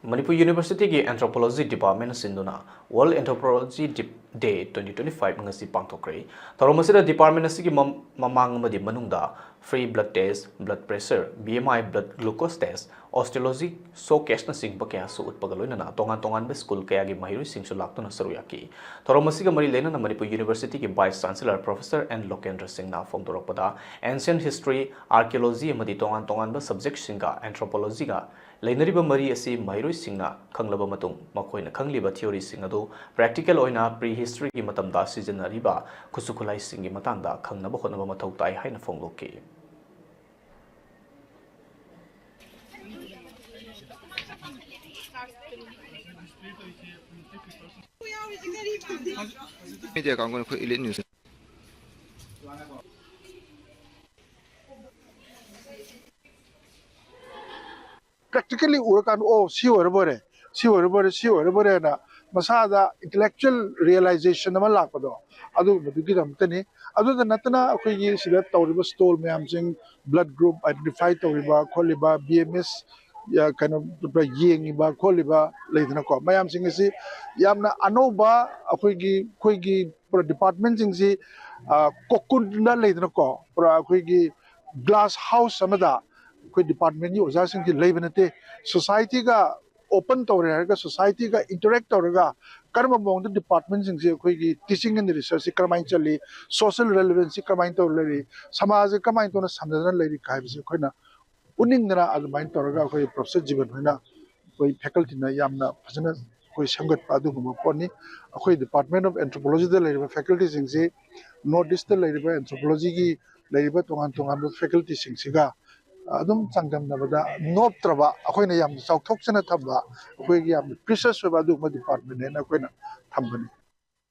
Manipur University ki Anthropology Department sinduna World Anthropology Day 2025 ngasi pangthokkhre. Tharomasida department asigi mamang amadi manungda free blood test, blood pressure, BMI blood glucose test, osteology showcase na singba kaya su utpagaloy na tongan-tongan ba school kaya gi mahiroi singsu laktuna saruyaki. Tharomasiga mari lena na Manipur University ki Vice Chancellor Professor N. Lokendra Singh na phongdorakpada ancient history, archaeology amadi tongan-tongan ba subject singa anthropology ga Lainariba Mari asi Mahiroi Singna Kanglaba Matung, Makoina Kangliba theory Singado, practical oina prehistory Matamda Sijanariba, Kusukulai Singi Matanda, Kangnaba Honaba Matautai Haina Fongloki. Media I'm going to put elite news. Practically urakan si orbore na masada intellectual realization na malakado adu madugi damtani adu da natana akoi gi sida tawriba stall mayam sing blood group identify tawriba kholiba BMS ya kind of yeng ba kholiba leidna ko mayam sing si yamna anoba akoi gi department sing si kokun na leidna ko pra akoi gi glass house samada department ni oja sing ki leibnate society ga open tawre ga society ga interact tawrega karma mong department sing se khoi gi teaching and research karmain chali social relevancy karmain tawre samaj karmain to na samjana leiri kai bi khoina uning na admain tawrega khoi professor jiban hoina khoi faculty na yamna phajana khoi samgat adu gum poni khoi department of anthropology da leiri faculty sing se northeast da leiri anthropology gi leiri tongan faculty sing siga adum sangam nabada noptraba akoina yam chawthokchana thaba akoi yam precious ba du department na akoina thambani